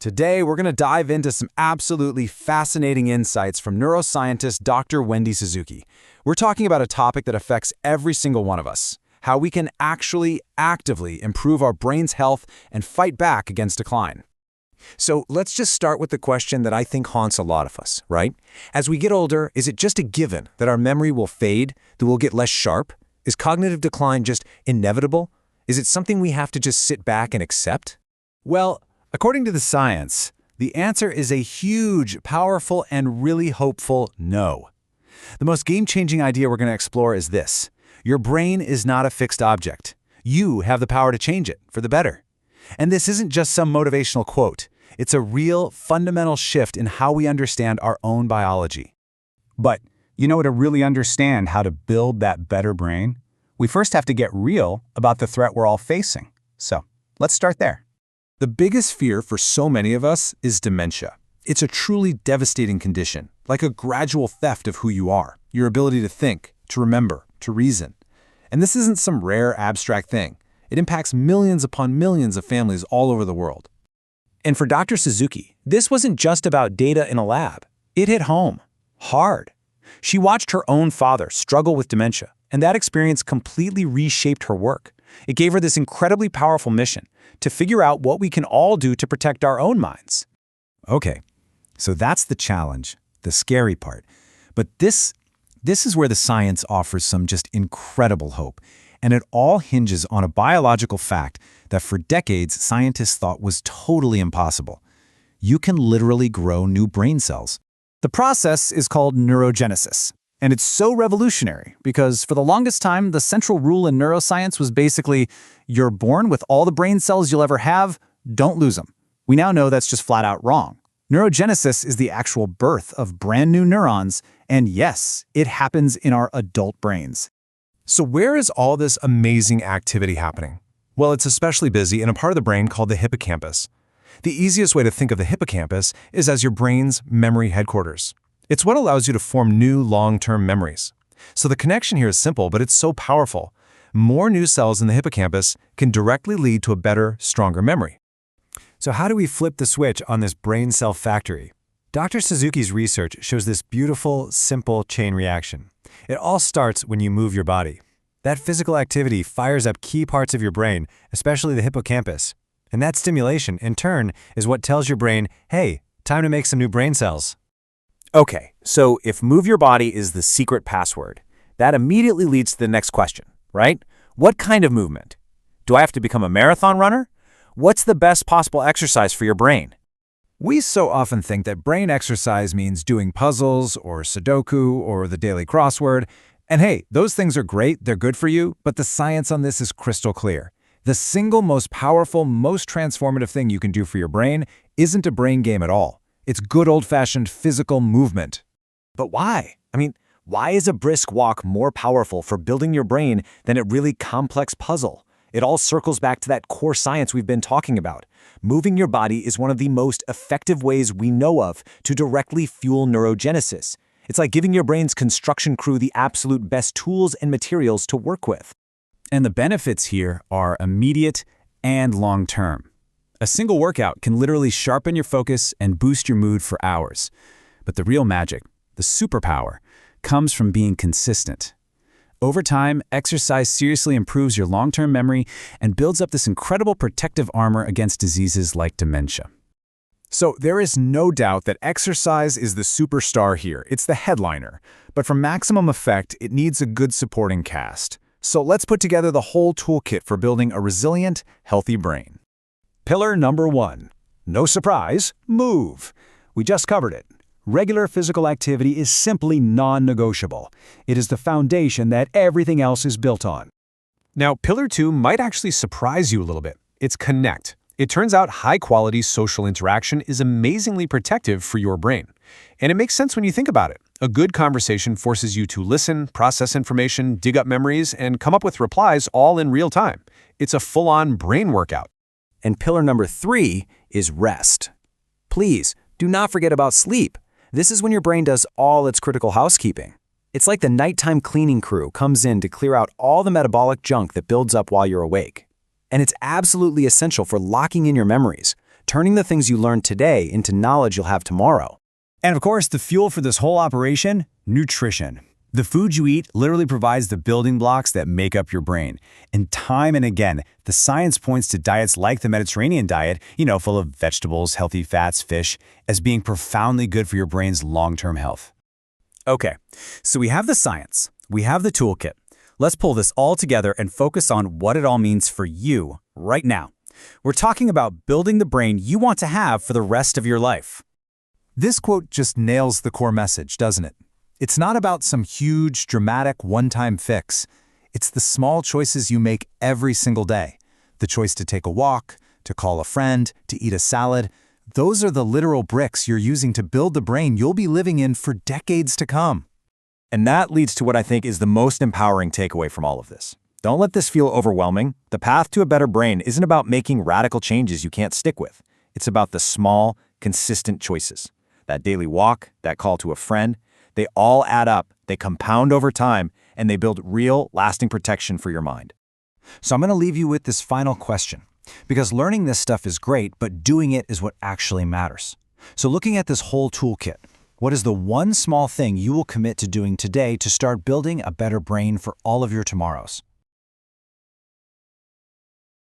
Today, we're going to dive into some absolutely fascinating insights from neuroscientist Dr. Wendy Suzuki. We're talking about a topic that affects every single one of us, how we can actually actively improve our brain's health and fight back against decline. So let's just start with the question that I think haunts a lot of us, right? As we get older, is it just a given that our memory will fade, that we'll get less sharp? Is cognitive decline just inevitable? Is it something we have to just sit back and accept? Well, according to the science, the answer is a huge, powerful, and really hopeful no. The most game-changing idea we're going to explore is this. Your brain is not a fixed object. You have the power to change it for the better. And this isn't just some motivational quote. It's a real, fundamental shift in how we understand our own biology. But, to really understand how to build that better brain, we first have to get real about the threat we're all facing. So, let's start there. The biggest fear for so many of us is dementia. It's a truly devastating condition, like a gradual theft of who you are, your ability to think, to remember, to reason. And this isn't some rare, abstract thing. It impacts millions upon millions of families all over the world. And for Dr. Suzuki, this wasn't just about data in a lab. It hit home, hard. She watched her own father struggle with dementia, and that experience completely reshaped her work. It gave her this incredibly powerful mission to figure out what we can all do to protect our own minds. Okay, so that's the challenge, the scary part. But this is where the science offers some just incredible hope. And it all hinges on a biological fact that for decades scientists thought was totally impossible. You can literally grow new brain cells. The process is called neurogenesis. And it's so revolutionary because for the longest time, the central rule in neuroscience was basically, you're born with all the brain cells you'll ever have, don't lose them. We now know that's just flat out wrong. Neurogenesis is the actual birth of brand new neurons, and yes, it happens in our adult brains. So where is all this amazing activity happening? Well, it's especially busy in a part of the brain called the hippocampus. The easiest way to think of the hippocampus is as your brain's memory headquarters. It's what allows you to form new long-term memories. So the connection here is simple, but it's so powerful. More new cells in the hippocampus can directly lead to a better, stronger memory. So how do we flip the switch on this brain cell factory? Dr. Suzuki's research shows this beautiful, simple chain reaction. It all starts when you move your body. That physical activity fires up key parts of your brain, especially the hippocampus. And that stimulation, in turn, is what tells your brain, hey, time to make some new brain cells. Okay, so if move your body is the secret password, that immediately leads to the next question, right? What kind of movement? Do I have to become a marathon runner? What's the best possible exercise for your brain? We so often think that brain exercise means doing puzzles or Sudoku or the daily crossword. And hey, those things are great, they're good for you, but the science on this is crystal clear. The single most powerful, most transformative thing you can do for your brain isn't a brain game at all. It's good old-fashioned physical movement. But why? Why is a brisk walk more powerful for building your brain than a really complex puzzle? It all circles back to that core science we've been talking about. Moving your body is one of the most effective ways we know of to directly fuel neurogenesis. It's like giving your brain's construction crew the absolute best tools and materials to work with. And the benefits here are immediate and long-term. A single workout can literally sharpen your focus and boost your mood for hours. But the real magic, the superpower, comes from being consistent. Over time, exercise seriously improves your long-term memory and builds up this incredible protective armor against diseases like dementia. So there is no doubt that exercise is the superstar here. It's the headliner. But for maximum effect, it needs a good supporting cast. So let's put together the whole toolkit for building a resilient, healthy brain. Pillar number 1. No surprise, move. We just covered it. Regular physical activity is simply non-negotiable. It is the foundation that everything else is built on. Now, Pillar 2 might actually surprise you a little bit. It's connect. It turns out high-quality social interaction is amazingly protective for your brain. And it makes sense when you think about it. A good conversation forces you to listen, process information, dig up memories, and come up with replies all in real time. It's a full-on brain workout. And pillar number 3 is rest. Please, do not forget about sleep. This is when your brain does all its critical housekeeping. It's like the nighttime cleaning crew comes in to clear out all the metabolic junk that builds up while you're awake. And it's absolutely essential for locking in your memories, turning the things you learned today into knowledge you'll have tomorrow. And of course, the fuel for this whole operation, nutrition. The food you eat literally provides the building blocks that make up your brain. And time and again, the science points to diets like the Mediterranean diet, full of vegetables, healthy fats, fish, as being profoundly good for your brain's long-term health. Okay, so we have the science, we have the toolkit. Let's pull this all together and focus on what it all means for you right now. We're talking about building the brain you want to have for the rest of your life. This quote just nails the core message, doesn't it? It's not about some huge, dramatic, one-time fix. It's the small choices you make every single day. The choice to take a walk, to call a friend, to eat a salad. Those are the literal bricks you're using to build the brain you'll be living in for decades to come. And that leads to what I think is the most empowering takeaway from all of this. Don't let this feel overwhelming. The path to a better brain isn't about making radical changes you can't stick with. It's about the small, consistent choices. That daily walk, that call to a friend, they all add up, they compound over time, and they build real, lasting protection for your mind. So I'm going to leave you with this final question, because learning this stuff is great, but doing it is what actually matters. So looking at this whole toolkit, what is the one small thing you will commit to doing today to start building a better brain for all of your tomorrows?